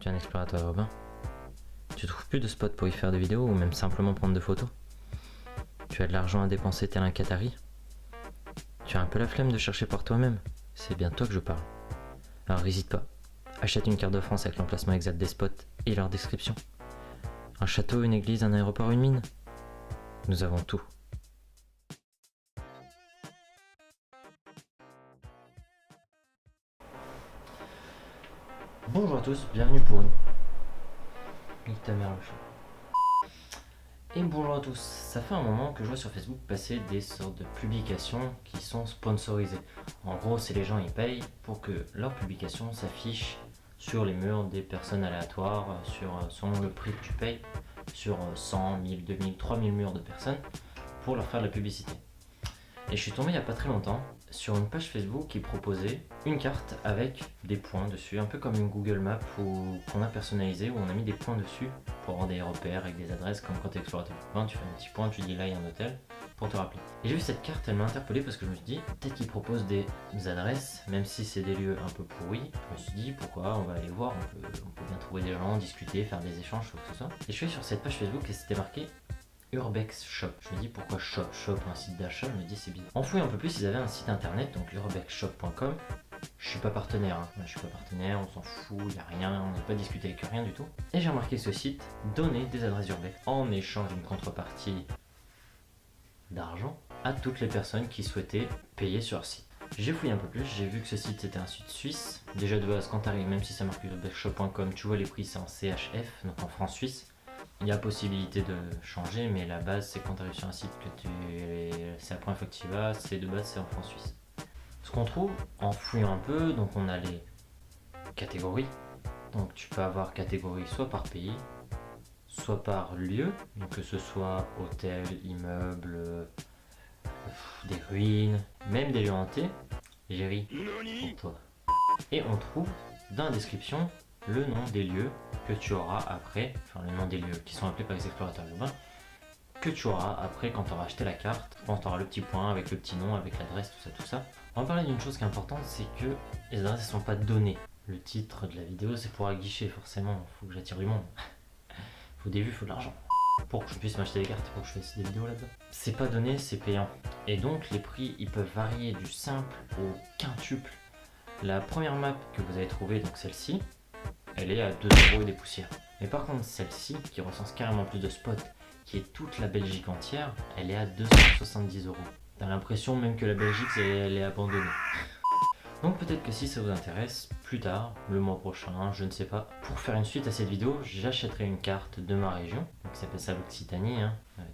Tu es un explorateur urbain. Tu trouves plus de spots pour y faire des vidéos ou même simplement prendre des photos. Tu as de l'argent à dépenser tel un Qatari. Tu as un peu la flemme de chercher par toi-même. C'est bien toi que je parle. Alors n'hésite pas. Achète une carte de France avec l'emplacement exact des spots et leur description. Un château, une église, un aéroport, une mine. Nous avons tout. Bonjour à tous, bienvenue pour une... Nique ta mère le chat. Et bonjour à tous, ça fait un moment que je vois sur Facebook passer des sortes de publications qui sont sponsorisées. En gros, c'est les gens ils payent pour que leurs publications s'affichent sur les murs des personnes aléatoires, selon le prix que tu payes, sur 100, 1000, 2000, 3000 murs de personnes pour leur faire de la publicité. Et je suis tombé il n'y a pas très longtemps sur une page Facebook qui proposait une carte avec des points dessus, un peu comme une Google Map qu'on a personnalisé, où on a mis des points dessus pour avoir des repères avec des adresses, comme quand tu es explorateur urbain, tu fais un petit point, tu dis là il y a un hôtel, pour te rappeler. Et j'ai vu cette carte, elle m'a interpellé parce que je me suis dit, peut-être qu'ils proposent des adresses, même si c'est des lieux un peu pourris. Je me suis dit, pourquoi, on va aller voir, on peut bien trouver des gens, discuter, faire des échanges, quoi que ce soit. Et je suis allé sur cette page Facebook et c'était marqué Urbex Shop. Je me dis pourquoi shop, un site d'achat, je me dis c'est bizarre. En fouillant un peu plus, ils avaient un site internet, donc urbexshop.com. Je suis pas partenaire, je suis pas partenaire, on s'en fout, il n'y a rien, on n'a pas discuté avec rien du tout. Et j'ai remarqué ce site donnait des adresses urbex en échange d'une contrepartie d'argent à toutes les personnes qui souhaitaient payer sur leur site. J'ai fouillé un peu plus, j'ai vu que ce site c'était un site suisse. Déjà de base, quand tu arrives, même si ça marque urbexshop.com, tu vois les prix c'est en CHF, donc en francs suisses. Il y a possibilité de changer, mais la base c'est quand tu arrives sur un site que c'est la première fois que tu y vas, c'est de base c'est en francs suisses. Ce qu'on trouve en fouillant un peu, donc on a les catégories. Donc tu peux avoir catégorie soit par pays, soit par lieu, donc que ce soit hôtel, immeuble, des ruines, même des lieux hantés. J'ai ri pour toi. Et on trouve dans la description le nom des lieux que tu auras après, enfin le nom des lieux qui sont appelés par les explorateurs urbains, que tu auras après quand tu auras acheté la carte, quand tu auras le petit point avec le petit nom, avec l'adresse, tout ça. On va parler d'une chose qui est importante, c'est que les adresses ne sont pas données. Le titre de la vidéo c'est pour un guichet, forcément, il faut que j'attire du monde. Faut des vues, il faut de l'argent. Pour que je puisse m'acheter des cartes, pour que je fasse des vidéos là-dedans. C'est pas donné, c'est payant. Et donc les prix ils peuvent varier du simple au quintuple. La première map que vous avez trouvée, donc celle-ci, elle est à 2€ et des poussières. Mais par contre celle-ci, qui recense carrément plus de spots, qui est toute la Belgique entière, elle est à 270€. T'as l'impression même que la Belgique elle est abandonnée. Donc peut-être que si ça vous intéresse, plus tard, le mois prochain, je ne sais pas, pour faire une suite à cette vidéo, j'achèterai une carte de ma région, donc ça s'appelle ça l'Occitanie,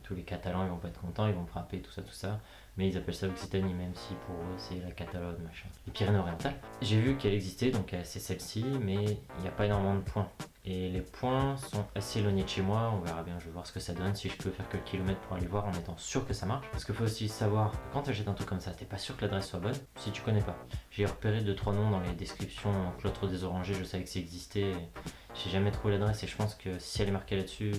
tous les Catalans ils vont pas être contents, ils vont frapper, tout ça, mais ils appellent ça l'Occitanie, même si pour eux c'est la Catalogne, machin. Les Pyrénées-Orientales. J'ai vu qu'elle existait, donc c'est celle-ci, mais il n'y a pas énormément de points. Et les points sont assez éloignés de chez moi, on verra bien, je vais voir ce que ça donne, si je peux faire quelques kilomètres pour aller voir en étant sûr que ça marche. Parce qu'il faut aussi savoir que quand tu achètes un truc comme ça, t'es pas sûr que l'adresse soit bonne si tu connais pas. J'ai repéré 2-3 noms dans les descriptions, Cloître des Orangers, je savais que ça existait, j'ai jamais trouvé l'adresse et je pense que si elle est marquée là-dessus,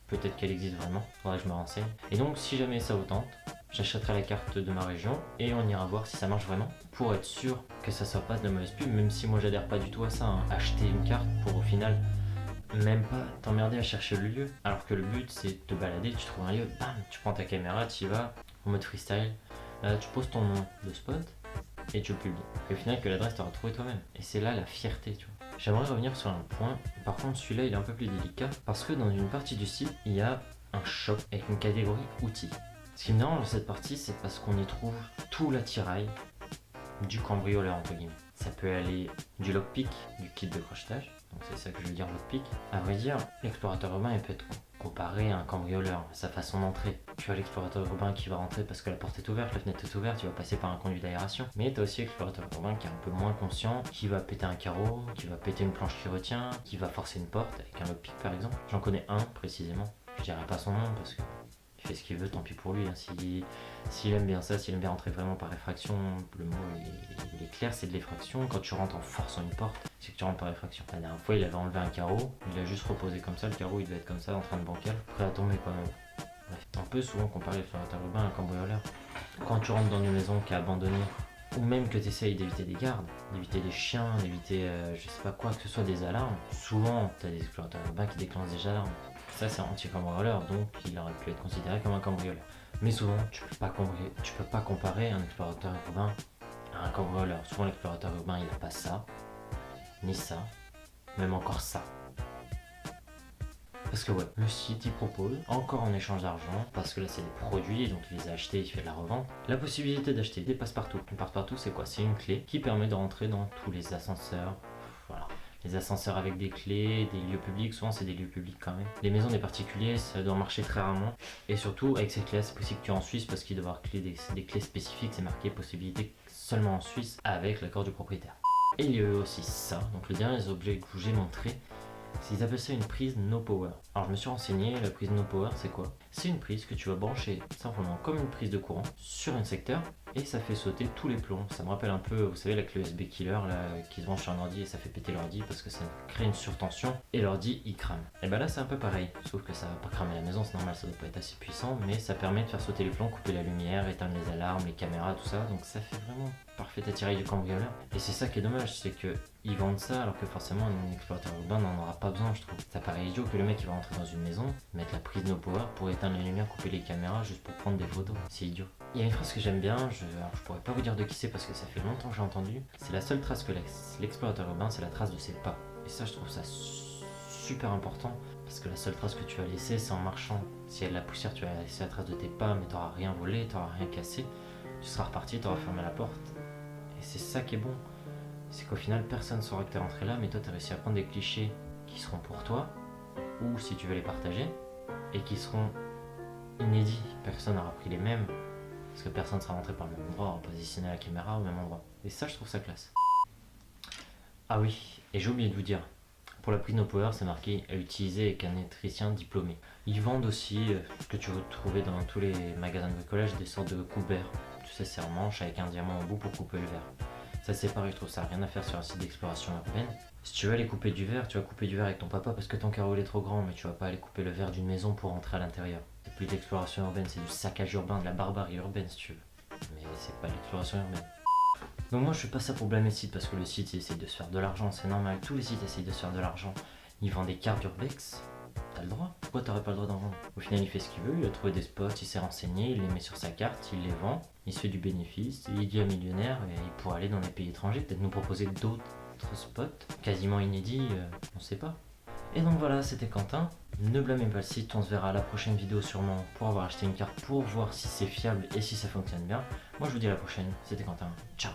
peut-être qu'elle existe vraiment, faudrait que je me renseigne. Et donc si jamais ça vous tente, j'achèterai la carte de ma région et on ira voir si ça marche vraiment pour être sûr que ça soit pas de mauvaise pub, même si moi j'adhère pas du tout à ça, acheter une carte pour au final même pas t'emmerder à chercher le lieu, alors que le but c'est de te balader, tu trouves un lieu, bam, tu prends ta caméra, tu y vas en mode freestyle, tu poses ton nom de spot et tu le publies. Et au final que l'adresse t'auras trouvé toi-même. Et c'est là la fierté, tu vois. J'aimerais revenir sur un point, par contre celui-là il est un peu plus délicat, parce que dans une partie du site, il y a un shop avec une catégorie outils. Ce qui me dérange dans cette partie, c'est parce qu'on y trouve tout l'attirail du cambrioleur entre guillemets. Ça peut aller du lockpick, du kit de crochetage, donc c'est ça que je veux dire lockpick. À vrai dire, l'explorateur urbain il peut être comparé à un cambrioleur, sa façon d'entrer. Tu as l'explorateur urbain qui va rentrer parce que la porte est ouverte, la fenêtre est ouverte, tu vas passer par un conduit d'aération. Mais tu as aussi l'explorateur urbain qui est un peu moins conscient, qui va péter un carreau, qui va péter une planche qui retient, qui va forcer une porte avec un lockpick par exemple. J'en connais un précisément, je dirais pas son nom parce que il fait ce qu'il veut, tant pis pour lui. S'il aime bien ça, s'il aime bien rentrer vraiment par effraction, le mot il est clair, c'est de l'effraction. Quand tu rentres en forçant une porte, c'est que tu rentres par effraction. La dernière fois, il avait enlevé un carreau, il a juste reposé comme ça, le carreau il devait être comme ça, en train de bancal, prêt à tomber quand même. Bref, on peut souvent comparer l'explorateur urbain à un cambrioleur. Quand tu rentres dans une maison qui est abandonnée, ou même que tu essayes d'éviter des gardes, d'éviter des chiens, d'éviter je sais pas quoi, que ce soit des alarmes, souvent tu as des explorateurs urbains qui déclenchent des alarmes. Ça c'est anti-cambrioleur, donc il aurait pu être considéré comme un cambrioleur. Mais souvent tu peux pas comparer un explorateur urbain à un cambrioleur. Souvent l'explorateur urbain il n'a pas ça, ni ça, même encore ça. Parce que ouais, le site il propose, encore en échange d'argent, parce que là c'est des produits, donc il les a achetés, il fait de la revente, la possibilité d'acheter des passe-partout. Un passe-partout c'est quoi? C'est une clé qui permet de rentrer dans tous les ascenseurs. Voilà. Les ascenseurs avec des clés, des lieux publics, souvent c'est des lieux publics quand même. Les maisons des particuliers, ça doit marcher très rarement. Et surtout, avec ces clés, c'est possible que tu es en Suisse parce qu'il doit y avoir des clés spécifiques, c'est marqué possibilité seulement en Suisse avec l'accord du propriétaire. Et il y a eu aussi ça, donc le dernier objet que j'ai montré, ils appellent ça une prise no power. Alors je me suis renseigné, la prise no power c'est quoi? C'est une prise que tu vas brancher simplement comme une prise de courant sur un secteur et ça fait sauter tous les plombs. Ça me rappelle un peu, vous savez, la clé USB killer là, qui se branche sur un ordi et ça fait péter l'ordi parce que ça crée une surtension et l'ordi il crame. Et ben là c'est un peu pareil, sauf que ça va pas cramer la maison, c'est normal, ça doit pas être assez puissant, mais ça permet de faire sauter les plombs, couper la lumière, éteindre les alarmes, les caméras, tout ça, donc ça fait vraiment parfait attirail du cambrioleur. Et c'est ça qui est dommage, c'est que ils vendent ça alors que forcément un explorateur urbain n'en aura pas besoin, je trouve. Ça paraît idiot que le mec il va rentrer dans une maison, mettre la prise no power pour éteindre les lumières, couper les caméras juste pour prendre des photos. C'est idiot. Il y a une phrase que j'aime bien, alors je pourrais pas vous dire de qui c'est parce que ça fait longtemps que j'ai entendu. C'est la seule trace que l'explorateur urbain, c'est la trace de ses pas. Et ça je trouve ça super important parce que la seule trace que tu vas laisser c'est en marchant. Si il y a de la poussière tu vas laisser la trace de tes pas mais t'auras rien volé, t'auras rien cassé. Tu seras reparti, t'auras fermé la porte. Et c'est ça qui est bon. C'est qu'au final personne ne saura que t'es rentré là mais toi t'as réussi à prendre des clichés qui seront pour toi ou si tu veux les partager et qui seront inédits. Personne n'aura pris les mêmes parce que personne ne sera rentré par le même endroit, positionner la caméra au même endroit. Et ça je trouve ça classe. Ah oui, et j'ai oublié de vous dire, pour la prise no power c'est marqué à utiliser avec un électricien diplômé. Ils vendent aussi ce que tu vas trouver dans tous les magasins de bricolage, des sortes de couverts. Tu sais, c'est en manche avec un diamant au bout pour couper le verre. Ça c'est pareil, je trouve ça n'a rien à faire sur un site d'exploration urbaine. Si tu veux aller couper du verre, tu vas couper du verre avec ton papa parce que ton carreau est trop grand, mais tu vas pas aller couper le verre d'une maison pour rentrer à l'intérieur. C'est plus d'exploration urbaine, c'est du saccage urbain, de la barbarie urbaine si tu veux. Mais c'est pas l'exploration urbaine. Donc moi je fais pas ça pour blâmer le site parce que le site il essaye de se faire de l'argent, c'est normal, tous les sites essayent de se faire de l'argent. Ils vendent des cartes urbex, t'as le droit, pourquoi t'aurais pas le droit d'en vendre? Au final il fait ce qu'il veut, il a trouvé des spots, il s'est renseigné, il les met sur sa carte, il les vend, il se fait du bénéfice, il devient millionnaire et il pourrait aller dans des pays étrangers, peut-être nous proposer d'autres spots quasiment inédits, on sait pas. Et donc voilà, c'était Quentin. Ne blâmez pas le site, on se verra à la prochaine vidéo sûrement pour avoir acheté une carte pour voir si c'est fiable et si ça fonctionne bien. Moi je vous dis à la prochaine, c'était Quentin, ciao.